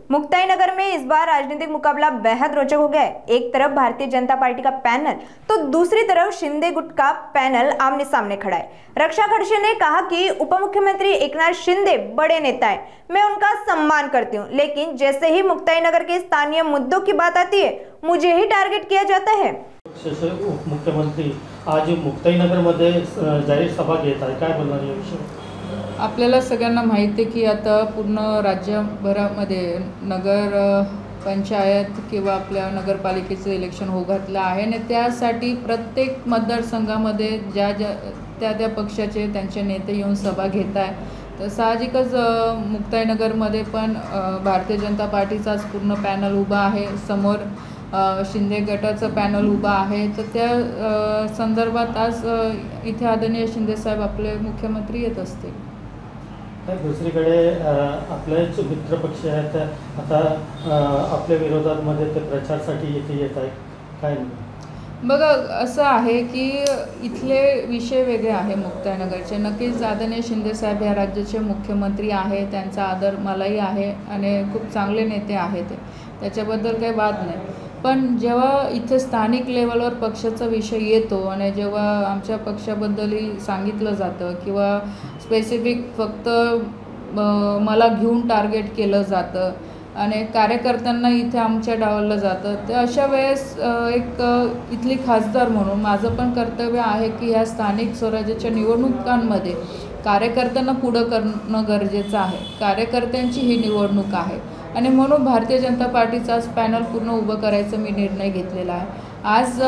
मुक्ताईनगर में इस बार राजनीतिक मुकाबला बेहद रोचक हो गया है। एक तरफ भारतीय जनता पार्टी का पैनल तो दूसरी तरफ शिंदे गुट का पैनल आमने सामने खड़ा है। रक्षा खडसे ने कहा कि उप मुख्यमंत्री एकनाथ शिंदे बड़े नेता है, मैं उनका सम्मान करती हूं, लेकिन जैसे ही मुक्ताईनगर के स्थानीय मुद्दों की बात आती है मुझे ही टार्गेट किया जाता है। उपमुख्यमंत्री आज मुक्ताईनगर मध्ये जाहीर सभा घेत आहे, काय बोलणार याविषयी? आपल्याला सगळ्यांना माहिती आहे की आता पूर्ण राज्यभरामध्ये नगर पंचायत किंवा आपल्या नगरपालिकेचं इलेक्शन हो घातलं आहे आणि त्यासाठी प्रत्येक मतदारसंघामध्ये त्या पक्षाचे त्यांचे नेते येऊन सभा घेत आहे। तर साहजिकच मुक्ताईनगरमध्ये पण भारतीय जनता पार्टीचाच पूर्ण पॅनल उभा आहे, समोर शिंदे गटाचं पॅनल उभा आहे। तर त्या संदर्भात आज इथे आदरणीय शिंदे साहेब आपले मुख्यमंत्री येत असतील। दुसरीकडे आपलेच मित्र पक्ष आहेत, आता आपल्या विरोधामध्ये ते प्रचारासाठी येत आहे, काय बघा असं आहे की इथले विषय वेगळे आहे मुक्ताईनगरचे। नक्कीच आदरणीय शिंदे साहेब या राज्याचे मुख्यमंत्री आहे, त्यांचा आदर मलाही आहे आणि खूप चांगले नेते आहेत, त्याच्याबद्दल काही वाद नाही। पण जेव्हा इथे स्थानिक लेवलवर पक्षाचा विषय येतो आणि जेव्हा आमच्या पक्षाबद्दलही सांगितलं जातं किंवा स्पेसिफिक फक्त मला घेऊन टार्गेट केलं जातं आणि कार्यकर्त्यांना इथे आमच्या डावललं जातं, तर अशा वेळेस एक इथली खासदार म्हणून माझं पण कर्तव्य आहे की ह्या स्थानिक स्वराज्याच्या निवडणुकांमध्ये कार्यकर्त्यांना पुढं करणं गरजेचं आहे। कार्यकर्त्यांची ही निवडणूक आहे आणि म्हणून भारतीय जनता पार्टीचाच पॅनल पूर्ण उभं करायचा मी निर्णय घेतलेला आहे। आज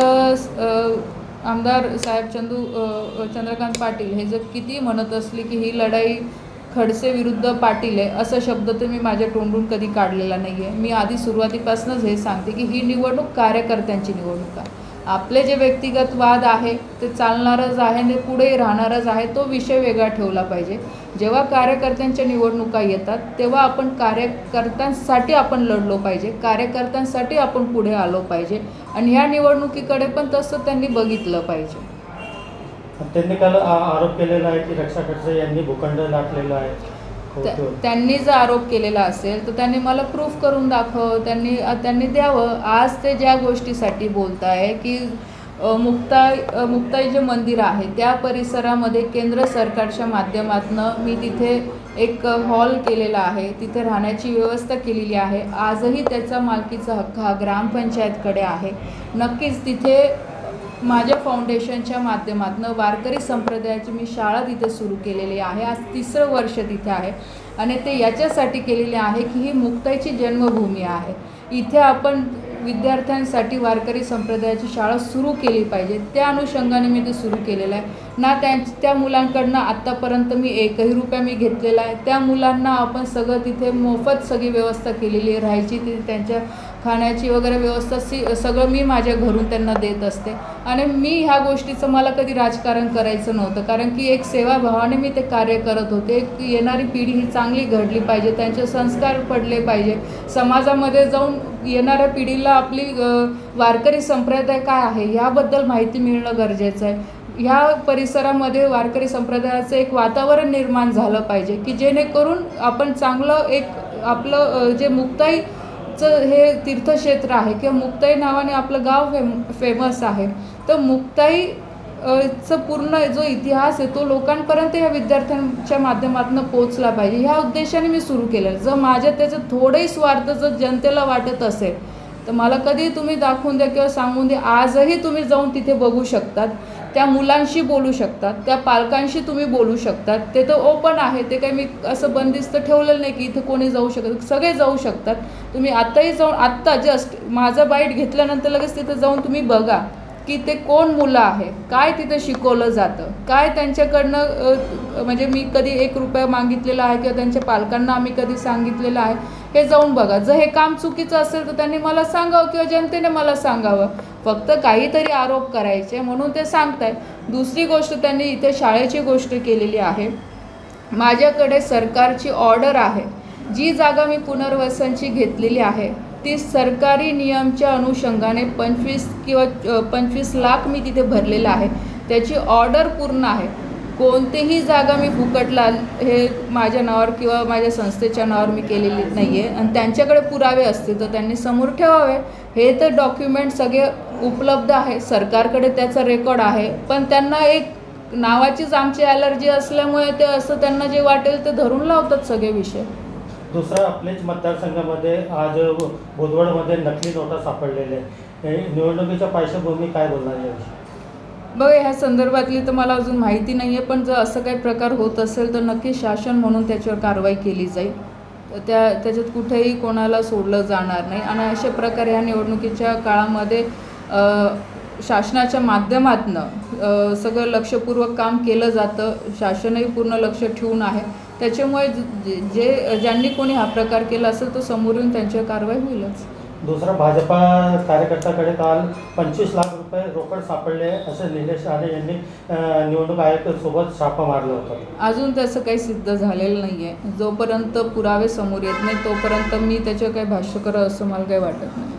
आमदार साहेब चंद्रकांत पाटील हे जर किती म्हणत असले की ही लढाई खडसे विरुद्ध पाटील आहे, असा शब्द तर मी माझ्या तोंडून कधी काढलेला नाही आहे। मी आधी सुरुवातीपासूनच हे सांगते की ही निवडणूक कार्यकर्त्यांची निवडणूक आहे। आपले जे व्यक्तिगत वाद आहे ते चालणारच आहे आणि पुढे राहणारच आहे, तो विषय वेगळा ठेवला पाहिजे। जेव्हा कार्यकर्त्यांच्या निवडणुका येतात तेव्हा आपण कार्यकर्त्यांसाठी आपण लढलो पाहिजे, कार्यकर्त्यांसाठी आपण पुढे आलो पाहिजे आणि ह्या निवडणुकीकडे पण तसं त्यांनी बघितलं पाहिजे। त्यांनी काल आरोप केलेला आहे की रक्षा खडसे यांनी भूखंड लाटलेला आहे। त्यांनी जर आरोप केलेला असेल तर त्यांनी मला प्रूफ करून दाखव, त्यांनी द्यावं। आज ते ज्या गोष्टीसाठी बोलत आहे की मुक्ताई जे मंदिर आहे त्या परिसरामध्ये केंद्र सरकारच्या माध्यमातून मी तिथे एक हॉल केलेला आहे, तिथे राहण्याची व्यवस्था केलेली आहे। आजही त्याचा मालकीचा हक्क हा ग्रामपंचायतकडे आहे। नक्कीच तिथे माझ्या फाउंडेशनच्या माध्यमातून वारकरी संप्रदायाची मी शाळा तिथे सुरू केलेली आहे। आज 3रं वर्ष तिथे आहे आणि ते याच्यासाठी केलेले आहे की ही मुक्ताईची जन्मभूमी आहे, इथे आपण विद्यार्थ्यांसाठी वारकरी संप्रदायाची शाळा सुरू केली पाहिजे। त्या अनुषंगाने मी ते सुरू केलेलं आहे ना। त्या मुलांकडनं आत्तापर्यंत मी 1ही रुपया मी घेतलेला आहे। त्या मुलांना आपण सगळं तिथे मोफत सगळी व्यवस्था केलेली आहे, राहायची ती त्यांच्या खाण्याची वगैरे व्यवस्था सगळं मी माझ्या घरून त्यांना देत असते आणि मी ह्या गोष्टीचं मला कधी राजकारण करायचं नव्हतं, कारण की एक सेवाभावाने मी ते कार्य करत होते की येणारी पिढी ही चांगली घडली पाहिजे, त्यांचे संस्कार पडले पाहिजे, समाजामध्ये जाऊन येणाऱ्या पिढीला आपली वारकरी संप्रदाय काय आहे ह्याबद्दल माहिती मिळणं गरजेचं आहे। ह्या परिसरामध्ये वारकरी संप्रदायाचं एक वातावरण निर्माण झालं पाहिजे की जेणेकरून आपण चांगलं एक आपलं जे मुक्ताईचं हे तीर्थक्षेत्र आहे किंवा मुक्ताई नावाने आपलं गाव फेमस आहे, तर मुक्ताईचं पूर्ण जो इतिहास आहे तो लोकांपर्यंत या विद्यार्थ्यांच्या माध्यमातून पोहोचला पाहिजे, ह्या उद्देशाने मी सुरू केलं। जर माझ्या त्याचं थोडंही स्वार्थ जर जनतेला वाटत असेल तर मला कधी तुम्ही दाखवून द्या किंवा सांगून द्या। आजही तुम्ही जाऊन तिथे बघू शकतात, त्या मुलांशी बोलू शकतात, त्या पालकांशी तुम्ही बोलू शकतात, ते तर ओपन आहे, ते काही मी असं बंदिस्त ठेवलेलं नाही की इथे कोणी जाऊ शकत, सगळे जाऊ शकतात। तुम्ही आत्ताही जाऊन आत्ता जस्ट माझा बाईट घेतल्यानंतर लगेच तिथे जाऊन तुम्ही बघा की ते कोण मुलं आहे, काय तिथे शिकवलं जातं, काय त्यांच्याकडनं म्हणजे मी कधी 1 रुपया मागितलेला आहे किंवा त्यांच्या पालकांना आम्ही कधी सांगितलेलं आहे, हे जाऊन बघा। जर हे काम चुकीचं असेल तर त्यांनी मला सांगावं किंवा जनतेने मला सांगावं, फक्त काहीतरी आरोप करायचे म्हणून ते सांगताय। दुसरी गोष्ट त्यांनी इथे शाळेची गोष्ट केलेली आहे। माझ्याकडे सरकारची ऑर्डर आहे, जी जागा मी पुनर्वसनची घेतलेली आहे ती सरकारी नियमच्या अनुषंगाने 25 लाख मी तिथे भरलेलं आहे, त्याची ऑर्डर पूर्ण आहे। कोणतीही जागा मी फुकटला हे माझ्या नावावर किंवा माझ्या संस्थेच्या नावावर मी केलेली नाही आहे आणि त्यांच्याकडे पुरावे असतील तर त्यांनी समोर ठेवावे. हे तर डॉक्युमेंट सगळे उपलब्ध आहे, सरकारकडे त्याचा रेकॉर्ड आहे, पण त्यांना एक नावाचीच आमची ॲलर्जी असल्यामुळे ते असं त्यांना जे वाटेल ते धरून लावतात सगळे विषय. दुसरा आपल्याच मतदारसंघामध्ये आज बोदवडमध्ये नकली नोटा सापडलेल्या आहेत. निवडणुकीच्या पार्श्वभूमी काय बोलणार याविषयी? बघा, ह्या संदर्भातली तर मला अजून माहिती नाही आहे, पण जर असं काही प्रकार होत असेल तर नक्की शासन म्हणून त्याच्यावर कारवाई केली जाईल. त्याच्यात कुठेही कोणाला सोडलं जाणार नाही आणि अशा प्रकारे ह्या निवडणुकीच्या काळामध्ये शासनाच्या माध्यमातून सगळं लक्षपूर्वक काम केलं जातं. शासनही पूर्ण लक्ष ठेवून आहे. त्याच्यामुळे ज्यांनी कोणी हा प्रकार केला असेल तो समोर येऊन त्यांच्यावर कारवाई होईलच. दुसरा, भाजपा कार्यकर्त्याकडे काल 25 लाख रुपये रोकड सापडले असं निलेश राणे यांनी निवडणूक आयोगासोबत छापा मारला होता. अजून त्याचं काही सिद्ध झालेलं नाही आहे. जोपर्यंत पुरावे समोर येत नाही तोपर्यंत मी त्याच्यावर काही भाष्य करावं असं मला काही वाटत नाही.